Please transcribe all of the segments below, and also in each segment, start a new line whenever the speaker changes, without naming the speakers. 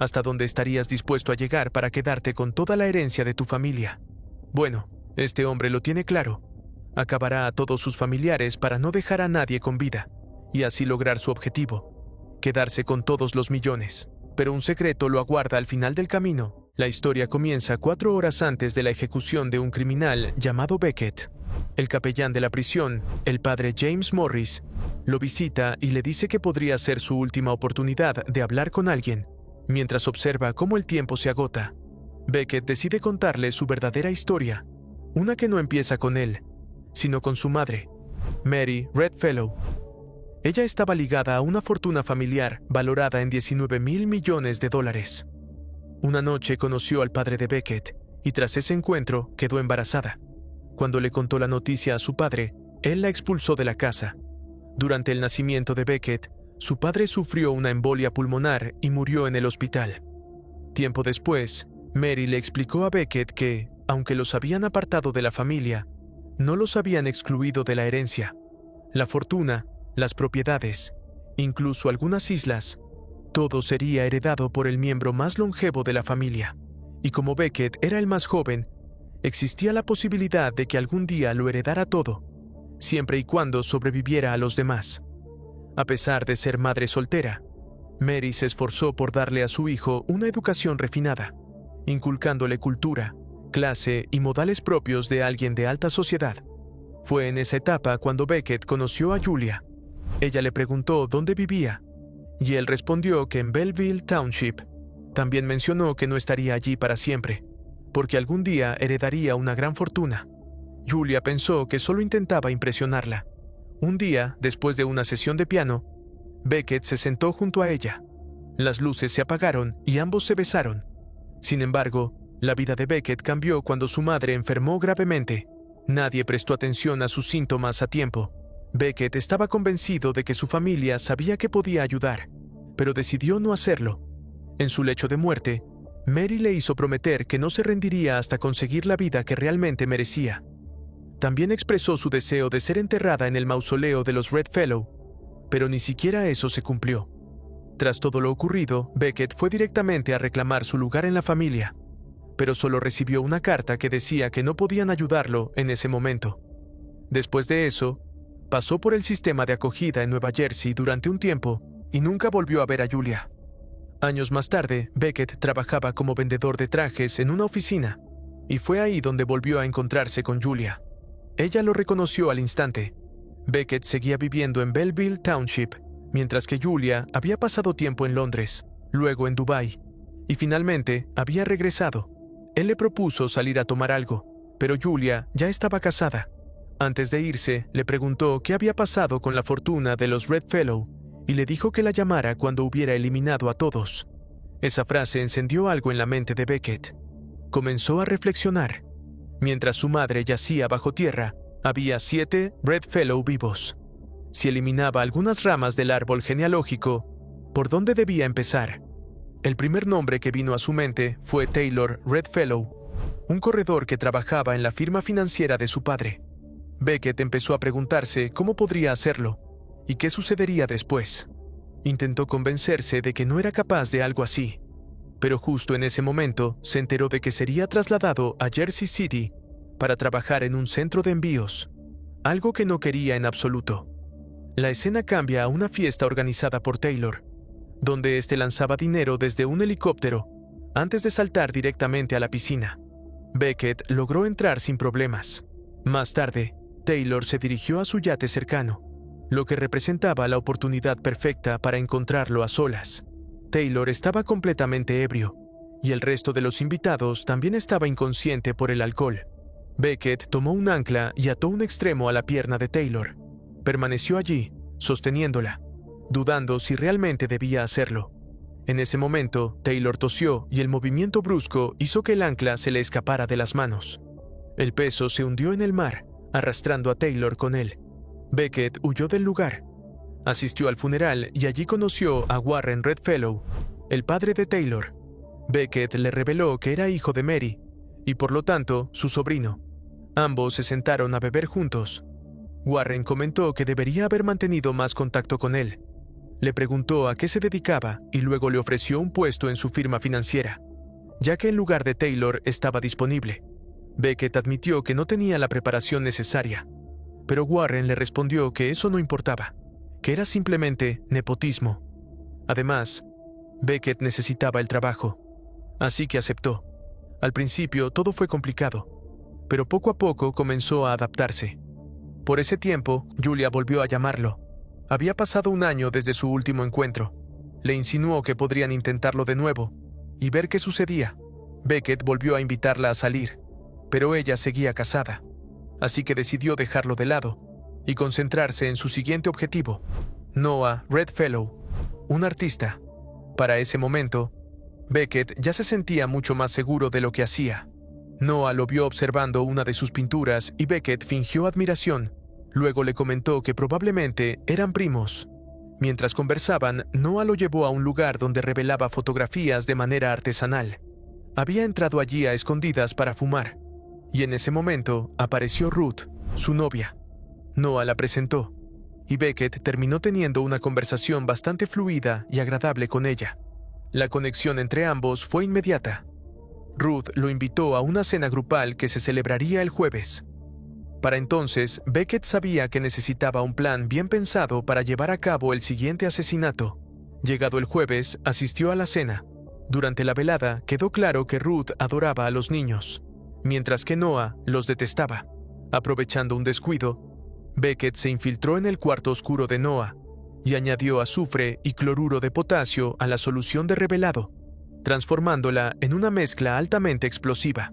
¿Hasta dónde estarías dispuesto a llegar para quedarte con toda la herencia de tu familia? Bueno, este hombre lo tiene claro. Acabará a todos sus familiares para no dejar a nadie con vida, y así lograr su objetivo, quedarse con todos los millones. Pero un secreto lo aguarda al final del camino. La historia comienza 4 horas antes de la ejecución de un criminal llamado Beckett. El capellán de la prisión, el padre James Morris, lo visita y le dice que podría ser su última oportunidad de hablar con alguien, mientras observa cómo el tiempo se agota. Beckett decide contarle su verdadera historia, una que no empieza con él, sino con su madre, Mary Redfellow. Ella estaba ligada a una fortuna familiar valorada en $19,000 millones. Una noche conoció al padre de Beckett y tras ese encuentro quedó embarazada. Cuando le contó la noticia a su padre, él la expulsó de la casa. Durante el nacimiento de Beckett, su padre sufrió una embolia pulmonar y murió en el hospital. Tiempo después, Mary le explicó a Beckett que, aunque los habían apartado de la familia, no los habían excluido de la herencia. La fortuna, las propiedades, incluso algunas islas, todo sería heredado por el miembro más longevo de la familia. Y como Beckett era el más joven, existía la posibilidad de que algún día lo heredara todo, siempre y cuando sobreviviera a los demás. A pesar de ser madre soltera, Mary se esforzó por darle a su hijo una educación refinada, inculcándole cultura, clase y modales propios de alguien de alta sociedad. Fue en esa etapa cuando Beckett conoció a Julia. Ella le preguntó dónde vivía, y él respondió que en Belleville Township. También mencionó que no estaría allí para siempre, porque algún día heredaría una gran fortuna. Julia pensó que solo intentaba impresionarla. Un día, después de una sesión de piano, Beckett se sentó junto a ella. Las luces se apagaron y ambos se besaron. Sin embargo, la vida de Beckett cambió cuando su madre enfermó gravemente. Nadie prestó atención a sus síntomas a tiempo. Beckett estaba convencido de que su familia sabía que podía ayudar, pero decidió no hacerlo. En su lecho de muerte, Mary le hizo prometer que no se rendiría hasta conseguir la vida que realmente merecía. También expresó su deseo de ser enterrada en el mausoleo de los Redfellow, pero ni siquiera eso se cumplió. Tras todo lo ocurrido, Beckett fue directamente a reclamar su lugar en la familia, pero solo recibió una carta que decía que no podían ayudarlo en ese momento. Después de eso, pasó por el sistema de acogida en Nueva Jersey durante un tiempo y nunca volvió a ver a Julia. Años más tarde, Beckett trabajaba como vendedor de trajes en una oficina, y fue ahí donde volvió a encontrarse con Julia. Ella lo reconoció al instante. Beckett seguía viviendo en Belleville Township, mientras que Julia había pasado tiempo en Londres, luego en Dubái, y finalmente había regresado. Él le propuso salir a tomar algo, pero Julia ya estaba casada. Antes de irse, le preguntó qué había pasado con la fortuna de los Redfellow y le dijo que la llamara cuando hubiera eliminado a todos. Esa frase encendió algo en la mente de Beckett. Comenzó a reflexionar. Mientras su madre yacía bajo tierra, había 7 Redfellow vivos. Si eliminaba algunas ramas del árbol genealógico, ¿por dónde debía empezar? El primer nombre que vino a su mente fue Taylor Redfellow, un corredor que trabajaba en la firma financiera de su padre. Beckett empezó a preguntarse cómo podría hacerlo y qué sucedería después. Intentó convencerse de que no era capaz de algo así, pero justo en ese momento se enteró de que sería trasladado a Jersey City para trabajar en un centro de envíos, algo que no quería en absoluto. La escena cambia a una fiesta organizada por Taylor, donde este lanzaba dinero desde un helicóptero antes de saltar directamente a la piscina. Beckett logró entrar sin problemas. Más tarde, Taylor se dirigió a su yate cercano, lo que representaba la oportunidad perfecta para encontrarlo a solas. Taylor estaba completamente ebrio, y el resto de los invitados también estaba inconsciente por el alcohol. Beckett tomó un ancla y ató un extremo a la pierna de Taylor. Permaneció allí, sosteniéndola, dudando si realmente debía hacerlo. En ese momento, Taylor tosió y el movimiento brusco hizo que el ancla se le escapara de las manos. El peso se hundió en el mar, arrastrando a Taylor con él. Beckett huyó del lugar. Asistió al funeral y allí conoció a Warren Redfellow, el padre de Taylor. Beckett le reveló que era hijo de Mary, y por lo tanto, su sobrino. Ambos se sentaron a beber juntos. Warren comentó que debería haber mantenido más contacto con él. Le preguntó a qué se dedicaba y luego le ofreció un puesto en su firma financiera, ya que el lugar de Taylor estaba disponible. Beckett admitió que no tenía la preparación necesaria, pero Warren le respondió que eso no importaba, que era simplemente nepotismo. Además, Beckett necesitaba el trabajo, así que aceptó. Al principio todo fue complicado, pero poco a poco comenzó a adaptarse. Por ese tiempo, Julia volvió a llamarlo. Había pasado un año desde su último encuentro. Le insinuó que podrían intentarlo de nuevo y ver qué sucedía. Beckett volvió a invitarla a salir, pero ella seguía casada, así que decidió dejarlo de lado y concentrarse en su siguiente objetivo, Noah Redfellow, un artista. Para ese momento, Beckett ya se sentía mucho más seguro de lo que hacía. Noah lo vio observando una de sus pinturas y Beckett fingió admiración. Luego le comentó que probablemente eran primos. Mientras conversaban, Noah lo llevó a un lugar donde revelaba fotografías de manera artesanal. Había entrado allí a escondidas para fumar, y en ese momento apareció Ruth, su novia. Noah la presentó, y Beckett terminó teniendo una conversación bastante fluida y agradable con ella. La conexión entre ambos fue inmediata. Ruth lo invitó a una cena grupal que se celebraría el jueves. Para entonces, Beckett sabía que necesitaba un plan bien pensado para llevar a cabo el siguiente asesinato. Llegado el jueves, asistió a la cena. Durante la velada, quedó claro que Ruth adoraba a los niños, mientras que Noah los detestaba. Aprovechando un descuido, Beckett se infiltró en el cuarto oscuro de Noah y añadió azufre y cloruro de potasio a la solución de revelado, transformándola en una mezcla altamente explosiva.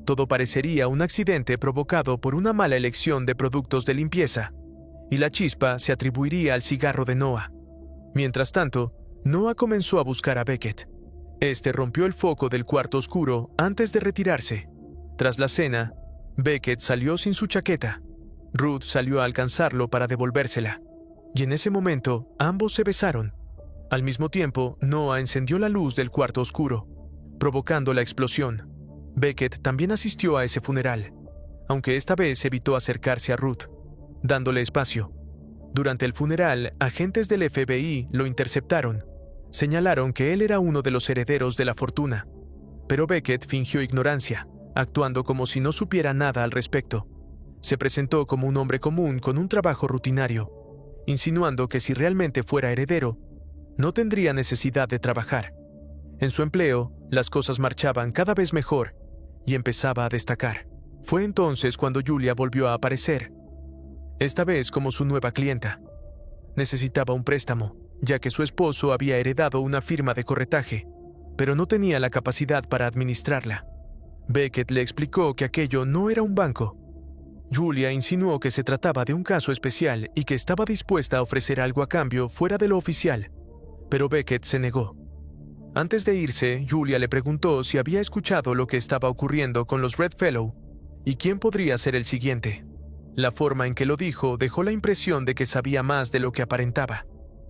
Todo parecería un accidente provocado por una mala elección de productos de limpieza, y la chispa se atribuiría al cigarro de Noah. Mientras tanto, Noah comenzó a buscar a Beckett. Este rompió el foco del cuarto oscuro antes de retirarse. Tras la cena, Beckett salió sin su chaqueta. Ruth salió a alcanzarlo para devolvérsela, y en ese momento ambos se besaron. Al mismo tiempo, Noah encendió la luz del cuarto oscuro, provocando la explosión. Beckett también asistió a ese funeral, aunque esta vez evitó acercarse a Ruth, dándole espacio. Durante el funeral, agentes del FBI lo interceptaron. Señalaron que él era uno de los herederos de la fortuna, pero Beckett fingió ignorancia, actuando como si no supiera nada al respecto. Se presentó como un hombre común con un trabajo rutinario, insinuando que si realmente fuera heredero, no tendría necesidad de trabajar. En su empleo, las cosas marchaban cada vez mejor y empezaba a destacar. Fue entonces cuando Julia volvió a aparecer, esta vez como su nueva clienta. Necesitaba un préstamo, ya que su esposo había heredado una firma de corretaje, pero no tenía la capacidad para administrarla. Beckett le explicó que aquello no era un banco. Julia insinuó que se trataba de un caso especial y que estaba dispuesta a ofrecer algo a cambio fuera de lo oficial, pero Beckett se negó. Antes de irse, Julia le preguntó si había escuchado lo que estaba ocurriendo con los Redfellow y quién podría ser el siguiente. La forma en que lo dijo dejó la impresión de que sabía más de lo que aparentaba.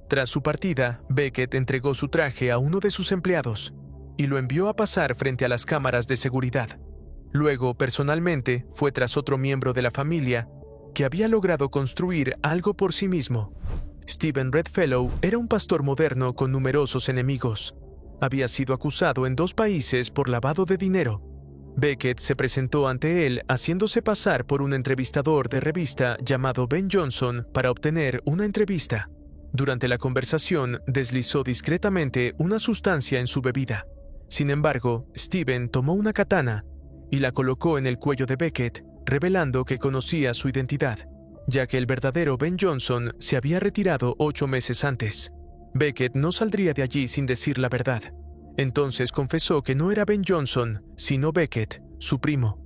Tras su partida, Beckett entregó su traje a uno de sus empleados y lo envió a pasar frente a las cámaras de seguridad. Luego, personalmente, fue tras otro miembro de la familia que había logrado construir algo por sí mismo. Stephen Redfellow era un pastor moderno con numerosos enemigos. Había sido acusado en 2 países por lavado de dinero. Beckett se presentó ante él haciéndose pasar por un entrevistador de revista llamado Ben Johnson para obtener una entrevista. Durante la conversación, deslizó discretamente una sustancia en su bebida. Sin embargo, Stephen tomó una katana y la colocó en el cuello de Beckett, revelando que conocía su identidad, ya que el verdadero Ben Johnson se había retirado 8 meses antes. Beckett no saldría de allí sin decir la verdad. Entonces confesó que no era Ben Johnson, sino Beckett, su primo.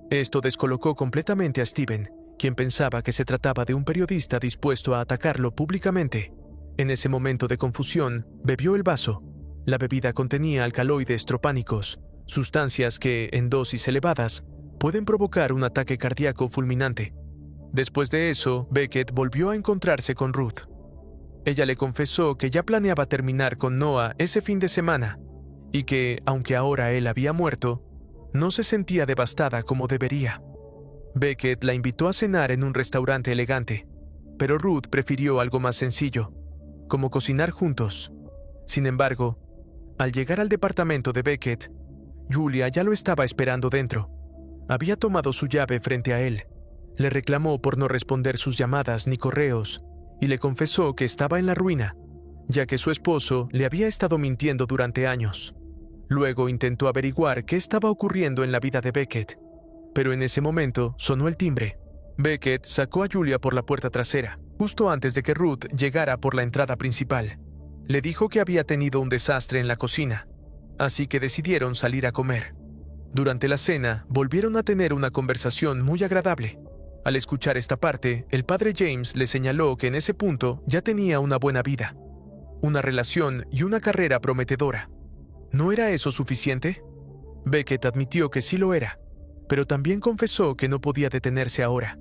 Esto descolocó completamente a Stephen, quien pensaba que se trataba de un periodista dispuesto a atacarlo públicamente. En ese momento de confusión, bebió el vaso. La bebida contenía alcaloides tropánicos, sustancias que, en dosis elevadas, pueden provocar un ataque cardíaco fulminante. Después de eso, Beckett volvió a encontrarse con Ruth. Ella le confesó que ya planeaba terminar con Noah ese fin de semana, y que, aunque ahora él había muerto, no se sentía devastada como debería. Beckett la invitó a cenar en un restaurante elegante, pero Ruth prefirió algo más sencillo. como cocinar juntos. Sin embargo, al llegar al departamento de Beckett, Julia ya lo estaba esperando dentro. Había tomado su llave frente a él. Le reclamó por no responder sus llamadas ni correos y le confesó que estaba en la ruina, ya que su esposo le había estado mintiendo durante años. Luego intentó averiguar qué estaba ocurriendo en la vida de Beckett, pero en ese momento sonó el timbre. Beckett sacó a Julia por la puerta trasera, justo antes de que Ruth llegara por la entrada principal. Le dijo que había tenido un desastre en la cocina, así que decidieron salir a comer. Durante la cena, volvieron a tener una conversación muy agradable. Al escuchar esta parte, el padre James le señaló que en ese punto ya tenía una buena vida, una relación y una carrera prometedora. ¿No era eso suficiente? Beckett admitió que sí lo era, pero también confesó que no podía detenerse ahora,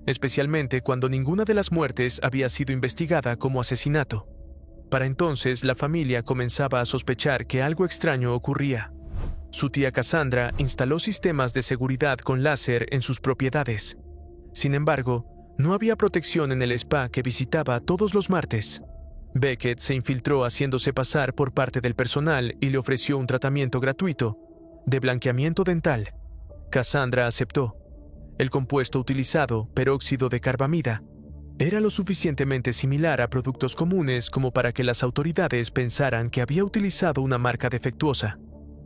especialmente cuando ninguna de las muertes había sido investigada como asesinato. Para entonces, la familia comenzaba a sospechar que algo extraño ocurría. Su tía Cassandra instaló sistemas de seguridad con láser en sus propiedades. Sin embargo, no había protección en el spa que visitaba todos los martes. Beckett se infiltró haciéndose pasar por parte del personal y le ofreció un tratamiento gratuito de blanqueamiento dental. Cassandra aceptó. El compuesto utilizado, peróxido de carbamida, era lo suficientemente similar a productos comunes como para que las autoridades pensaran que había utilizado una marca defectuosa.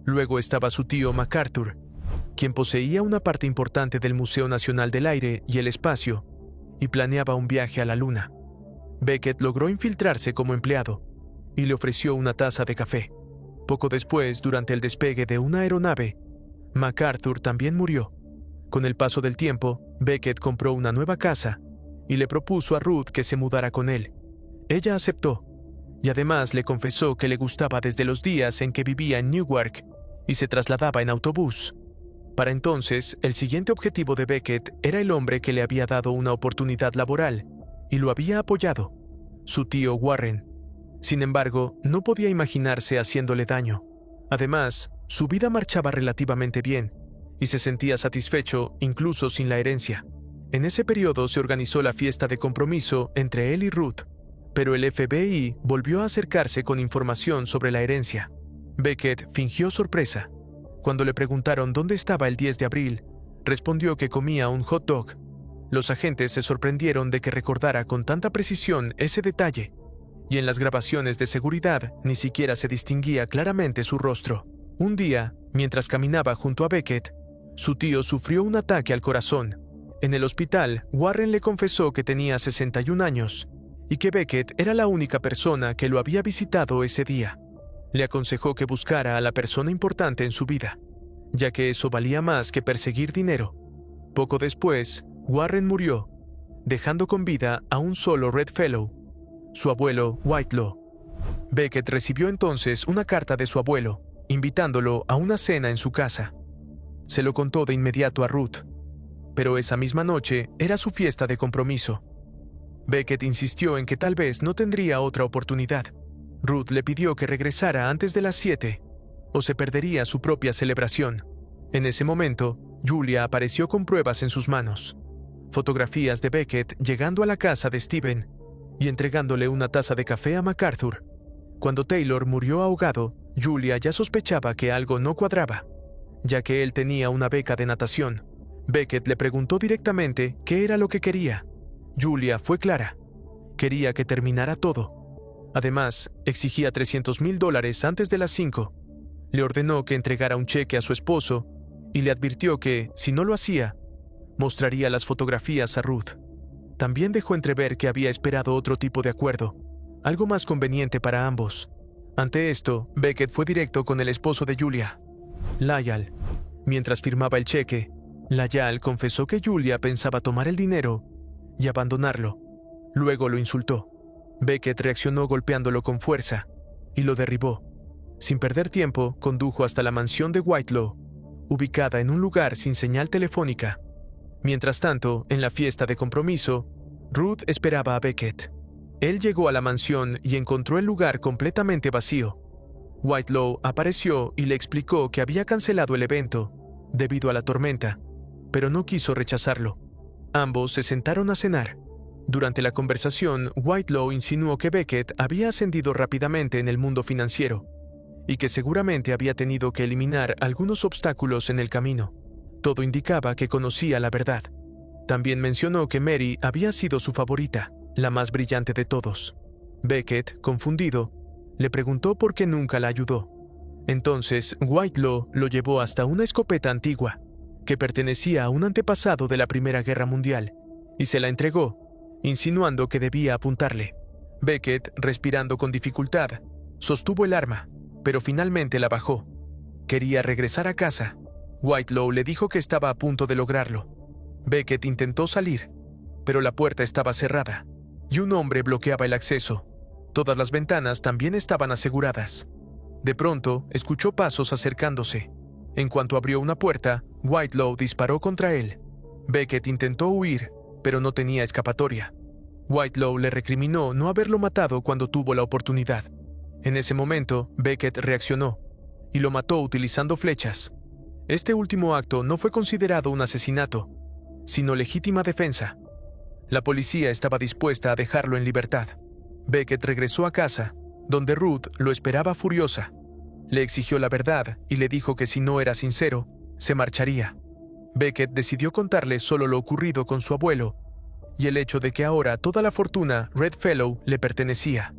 Luego estaba su tío MacArthur, quien poseía una parte importante del Museo Nacional del Aire y el Espacio, y planeaba un viaje a la Luna. Beckett logró infiltrarse como empleado, y le ofreció una taza de café. Poco después, durante el despegue de una aeronave, MacArthur también murió. Con el paso del tiempo, Beckett compró una nueva casa, y le propuso a Ruth que se mudara con él. Ella aceptó, y además le confesó que le gustaba desde los días en que vivía en Newark y se trasladaba en autobús. Para entonces, el siguiente objetivo de Beckett era el hombre que le había dado una oportunidad laboral y lo había apoyado, su tío Warren. Sin embargo, no podía imaginarse haciéndole daño. Además, su vida marchaba relativamente bien y se sentía satisfecho incluso sin la herencia. En ese periodo se organizó la fiesta de compromiso entre él y Ruth, pero el FBI volvió a acercarse con información sobre la herencia. Beckett fingió sorpresa. Cuando le preguntaron dónde estaba el 10 de abril, respondió que comía un hot dog. Los agentes se sorprendieron de que recordara con tanta precisión ese detalle, y en las grabaciones de seguridad ni siquiera se distinguía claramente su rostro. Un día, mientras caminaba junto a Beckett, su tío sufrió un ataque al corazón. En el hospital, Warren le confesó que tenía 61 años y que Beckett era la única persona que lo había visitado ese día. Le aconsejó que buscara a la persona importante en su vida, ya que eso valía más que perseguir dinero. Poco después, Warren murió, dejando con vida a un solo Red Fellow, su abuelo Whitelaw. Beckett recibió entonces una carta de su abuelo, invitándolo a una cena en su casa. Se lo contó de inmediato a Ruth, pero esa misma noche era su fiesta de compromiso. Beckett insistió en que tal vez no tendría otra oportunidad. Ruth le pidió que regresara antes de las 7, o se perdería su propia celebración. En ese momento, Julia apareció con pruebas en sus manos. Fotografías de Beckett llegando a la casa de Steven y entregándole una taza de café a MacArthur. Cuando Taylor murió ahogado, Julia ya sospechaba que algo no cuadraba, ya que él tenía una beca de natación. Beckett le preguntó directamente qué era lo que quería. Julia fue clara. Quería que terminara todo. Además, exigía $300,000 antes de las 5. Le ordenó que entregara un cheque a su esposo y le advirtió que, si no lo hacía, mostraría las fotografías a Ruth. También dejó entrever que había esperado otro tipo de acuerdo, algo más conveniente para ambos. Ante esto, Beckett fue directo con el esposo de Julia, Lyall. Mientras firmaba el cheque, Lyall confesó que Julia pensaba tomar el dinero y abandonarlo. Luego lo insultó. Beckett reaccionó golpeándolo con fuerza y lo derribó. Sin perder tiempo, condujo hasta la mansión de Whitelaw, ubicada en un lugar sin señal telefónica. Mientras tanto, en la fiesta de compromiso, Ruth esperaba a Beckett. Él llegó a la mansión y encontró el lugar completamente vacío. Whitelaw apareció y le explicó que había cancelado el evento debido a la tormenta, pero no quiso rechazarlo. Ambos se sentaron a cenar. Durante la conversación, Whitelaw insinuó que Beckett había ascendido rápidamente en el mundo financiero y que seguramente había tenido que eliminar algunos obstáculos en el camino. Todo indicaba que conocía la verdad. También mencionó que Mary había sido su favorita, la más brillante de todos. Beckett, confundido, le preguntó por qué nunca la ayudó. Entonces, Whitelaw lo llevó hasta una escopeta antigua, que pertenecía a un antepasado de la Primera Guerra Mundial, y se la entregó, insinuando que debía apuntarle. Beckett, respirando con dificultad, sostuvo el arma, pero finalmente la bajó. Quería regresar a casa. Whitelaw le dijo que estaba a punto de lograrlo. Beckett intentó salir, pero la puerta estaba cerrada, y un hombre bloqueaba el acceso. Todas las ventanas también estaban aseguradas. De pronto, escuchó pasos acercándose. En cuanto abrió una puerta, Whitelaw disparó contra él. Beckett intentó huir, pero no tenía escapatoria. Whitelaw le recriminó no haberlo matado cuando tuvo la oportunidad. En ese momento, Beckett reaccionó y lo mató utilizando flechas. Este último acto no fue considerado un asesinato, sino legítima defensa. La policía estaba dispuesta a dejarlo en libertad. Beckett regresó a casa, donde Ruth lo esperaba furiosa. Le exigió la verdad y le dijo que si no era sincero, se marcharía. Beckett decidió contarle solo lo ocurrido con su abuelo y el hecho de que ahora toda la fortuna Redfellow le pertenecía.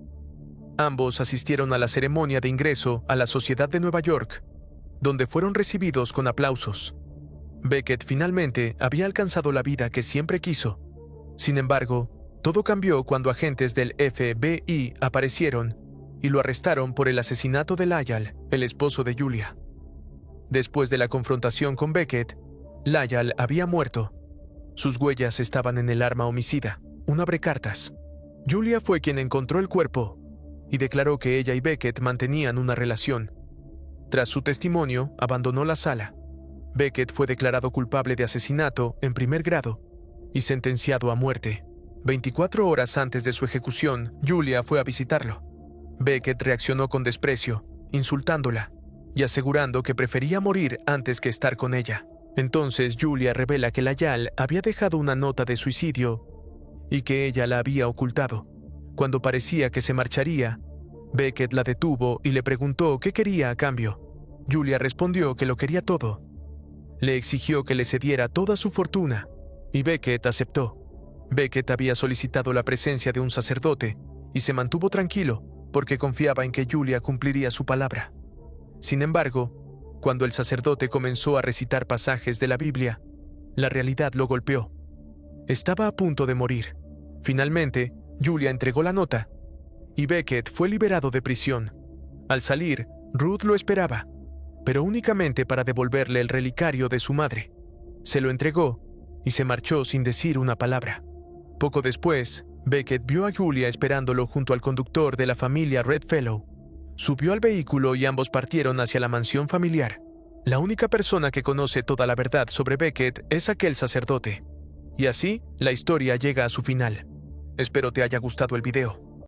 Ambos asistieron a la ceremonia de ingreso a la Sociedad de Nueva York, donde fueron recibidos con aplausos. Beckett finalmente había alcanzado la vida que siempre quiso. Sin embargo, todo cambió cuando agentes del FBI aparecieron y lo arrestaron por el asesinato de Lyall, el esposo de Julia. Después de la confrontación con Beckett, Lyall había muerto. Sus huellas estaban en el arma homicida, un abrecartas. Julia fue quien encontró el cuerpo y declaró que ella y Beckett mantenían una relación. Tras su testimonio, abandonó la sala. Beckett fue declarado culpable de asesinato en primer grado y sentenciado a muerte. 24 horas antes de su ejecución, Julia fue a visitarlo. Beckett reaccionó con desprecio, insultándola y asegurando que prefería morir antes que estar con ella. Entonces Julia revela que Lyall había dejado una nota de suicidio y que ella la había ocultado. Cuando parecía que se marcharía, Beckett la detuvo y le preguntó qué quería a cambio. Julia respondió que lo quería todo. Le exigió que le cediera toda su fortuna, y Beckett aceptó. Beckett había solicitado la presencia de un sacerdote y se mantuvo tranquilo porque confiaba en que Julia cumpliría su palabra. Sin embargo, cuando el sacerdote comenzó a recitar pasajes de la Biblia, la realidad lo golpeó. Estaba a punto de morir. Finalmente, Julia entregó la nota y Beckett fue liberado de prisión. Al salir, Ruth lo esperaba, pero únicamente para devolverle el relicario de su madre. Se lo entregó y se marchó sin decir una palabra. Poco después, Beckett vio a Julia esperándolo junto al conductor de la familia Redfellow. Subió al vehículo y ambos partieron hacia la mansión familiar. La única persona que conoce toda la verdad sobre Beckett es aquel sacerdote. Y así, la historia llega a su final. Espero te haya gustado el video.